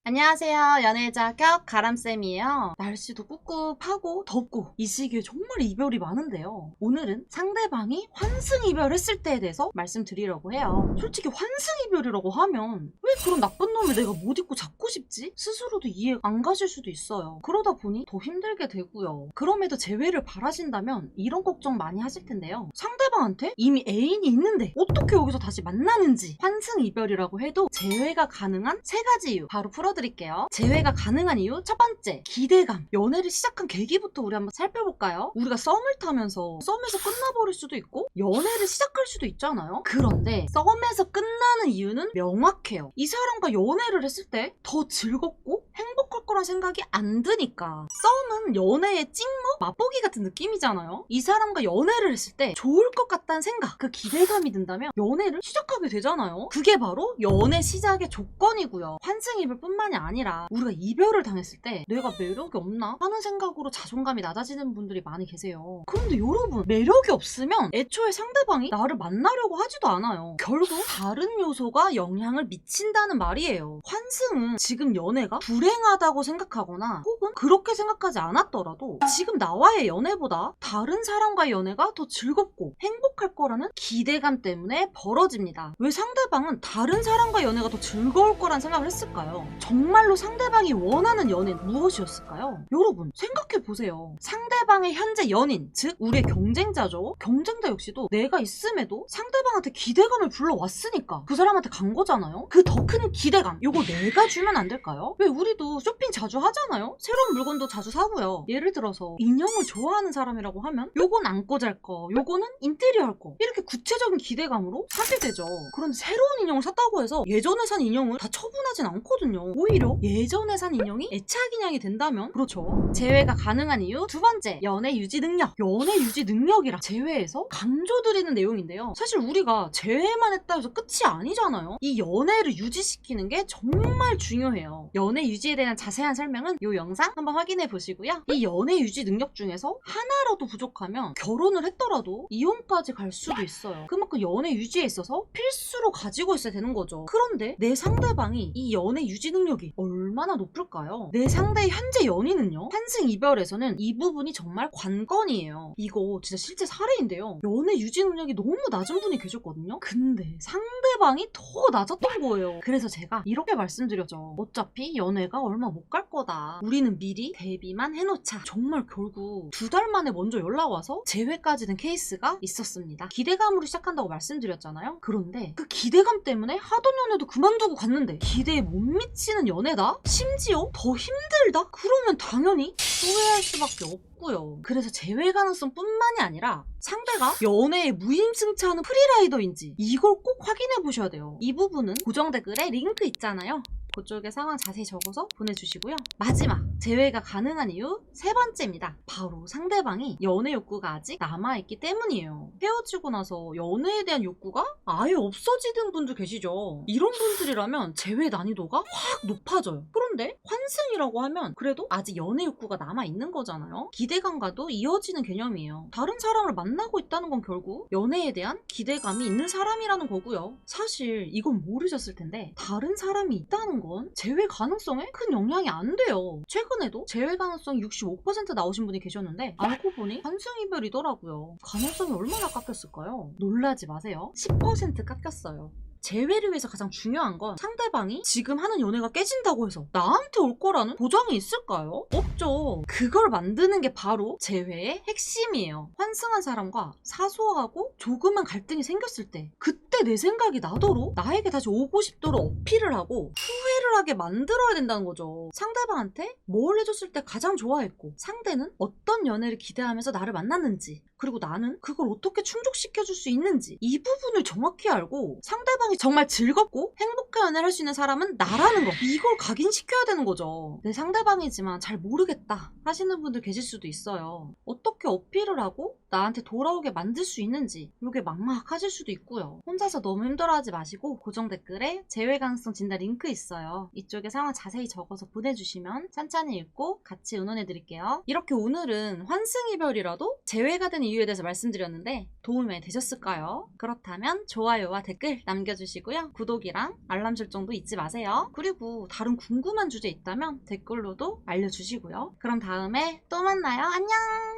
안녕하세요. 연애자격 가람쌤이에요. 날씨도 꿉꿉하고 덥고 이 시기에 정말 이별이 많은데요. 오늘은 상대방이 환승 이별했을 때에 대해서 말씀드리려고 해요. 솔직히 환승 이별이라고 하면 왜 그런 나쁜 놈을 내가 못 잊고 잡고 싶지? 스스로도 이해 안 가실 수도 있어요. 그러다 보니 더 힘들게 되고요. 그럼에도 재회를 바라신다면 이런 걱정 많이 하실 텐데요. 상대방한테 이미 애인이 있는데 어떻게 여기서 다시 만나는지. 환승 이별이라고 해도 재회가 가능한 세 가지 이유 바로 풀어드릴게요. 재회가 가능한 이유 첫 번째, 기대감. 연애를 시작한 계기부터 우리 한번 살펴볼까요? 우리가 썸을 타면서 썸에서 끝나버릴 수도 있고 연애를 시작할 수도 있잖아요. 그런데 썸에서 끝나는 이유는 명확해요. 이 사람과 연애를 했을 때 더 즐겁고 행복할 거란 생각이 안 드니까. 썸은 연애의 찍먹? 맛보기 같은 느낌이잖아요. 이 사람과 연애를 했을 때 좋을 것 같다는 생각, 그 기대감이 든다면 연애를 시작하게 되잖아요. 그게 바로 연애 시작의 조건이고요. 환승 이별뿐만이 아니라 우리가 이별을 당했을 때 내가 매력이 없나 하는 생각으로 자존감이 낮아지는 분들이 많이 계세요. 그런데 여러분, 매력이 없으면 애초에 상대방이 나를 만나려고 하지도 않아요. 결국 다른 요소가 영향을 미친다는 말이에요. 환승은 지금 연애가 불행하다고 생각하거나 혹은 그렇게 생각하지 않았더라도 지금 나와의 연애보다 다른 사람과의 연애가 더 즐겁고 행복할 거라는 기대감 때문에 벌어집니다. 왜 상대방은 다른 사람과 연애가 더 즐거울 거란 생각을 했을까요? 정말로 상대방이 원하는 연애는 무엇이었을까요? 여러분, 생각해보세요. 상대방의 현재 연인, 즉 우리의 경쟁자죠. 경쟁자 역시도 내가 있음에도 상대방한테 기대감을 불러왔으니까 그 사람한테 간 거잖아요. 그 더 큰 기대감, 요거 내가 주면 안 될까요? 왜 우리도 쇼핑 자주 하잖아요. 새로운 물건도 자주 사고요. 예를 들어서 인형을 좋아하는 사람이라고 하면 요건 안고 잘 거, 요거는 인테리어 할 거, 이렇게 구체적인 기대감으로 사게 되죠. 그런데 새로운 인형을 샀다고 해서 예전에 산 인형을 다 처분하진 않거든요. 오히려 예전에 산 인형이 애착 인형이 된다면 그렇죠. 재회가 가능한 이유 두 번째, 연애 유지 능력. 연애 유지 능력이라 재회에서 강조드리는 내용인데요. 사실 우리가 재회만 했다 해서 끝이 아니잖아요. 이 연애를 유지시키는 게 정말 중요해요. 연애 유지에 대한 자세한 설명은 이 영상 한번 확인해 보시고요. 이 연애 유지 능력 중에서 하나라도 부족하면 결혼을 했더라도 이혼까지 갈 수도 있어요. 그만큼 연애 유지에 있어서 필수로 가지고 있어야 되는 거죠. 그런데 내 상대방이 이 연애 유지 능력이 얼마나 높을까요? 내 상대의 현재 연인은요, 환승 이별에서는 이 부분이 정말 관건이에요. 이거 진짜 실제 사례인데요. 연애 유지 능력이 너무 낮은 분이 계셨거든요. 근데 상대방이 더 낮았던 거예요. 그래서 제가 이렇게 말씀드렸죠. 어차피 연애가 얼마 못 갈 거다. 우리는 미리 대비만 해놓자. 정말 결국 2달 만에 먼저 연락 와서 재회까지 된 케이스가 있었습니다. 기대감으로 시작한다고 말씀드렸잖아요. 그런데 그 기대감 때문에 하던 연애도 그만두고 갔는데 기대에 못 미치는 연애다? 심지어 더 힘들다? 그러면 당연히 후회할 수밖에 없고요. 그래서 재회 가능성 뿐만이 아니라 상대가 연애에 무임승차하는 프리라이더인지 이걸 꼭 확인해 보셔야 돼요. 이 부분은 고정 댓글에 링크 있잖아요. 그쪽에 상황 자세히 적어서 보내주시고요. 마지막, 재회가 가능한 이유 세 번째입니다. 바로 상대방이 연애 욕구가 아직 남아있기 때문이에요. 헤어지고 나서 연애에 대한 욕구가 아예 없어지는 분들 계시죠. 이런 분들이라면 재회 난이도가 확 높아져요. 그런데 환승이라고 하면 그래도 아직 연애 욕구가 남아있는 거잖아요. 기대감과도 이어지는 개념이에요. 다른 사람을 만나고 있다는 건 결국 연애에 대한 기대감이 있는 사람이라는 거고요. 사실 이건 모르셨을 텐데 다른 사람이 있다는 건 재회 가능성에 큰 영향이 안 돼요. 최근에도 재회 가능성 65% 나오신 분이 계셨는데 알고 보니 환승 이별이더라고요. 가능성이 얼마나 깎였을까요? 놀라지 마세요. 10% 깎였어요. 재회를 위해서 가장 중요한 건 상대방이 지금 하는 연애가 깨진다고 해서 나한테 올 거라는 보장이 있을까요? 없죠. 그걸 만드는 게 바로 재회의 핵심이에요. 환승한 사람과 사소하고 조그만 갈등이 생겼을 때 그때 내 생각이 나도록 나에게 다시 오고 싶도록 어필을 하고 후회를 하게 만들어야 된다는 거죠. 상대방한테 뭘 해줬을 때 가장 좋아했고 상대는 어떤 연애를 기대하면서 나를 만났는지 그리고 나는 그걸 어떻게 충족시켜줄 수 있는지 이 부분을 정확히 알고 상대방이 정말 즐겁고 행복한 연애를 할 수 있는 사람은 나라는 거, 이걸 각인시켜야 되는 거죠. 내 상대방이지만 잘 모르겠다 하시는 분들 계실 수도 있어요. 어떻게 어필을 하고 나한테 돌아오게 만들 수 있는지 이게 막막하실 수도 있고요. 혼자서 너무 힘들어하지 마시고 고정 댓글에 재회 가능성 진단 링크 있어요. 이쪽에 상황 자세히 적어서 보내주시면 찬찬히 읽고 같이 응원해드릴게요. 이렇게 오늘은 환승 이별이라도 재회가 된 이유 이유에 대해서 말씀드렸는데 도움이 되셨을까요? 그렇다면 좋아요와 댓글 남겨주시고요. 구독이랑 알람 설정도 잊지 마세요. 그리고 다른 궁금한 주제 있다면 댓글로도 알려주시고요. 그럼 다음에 또 만나요. 안녕!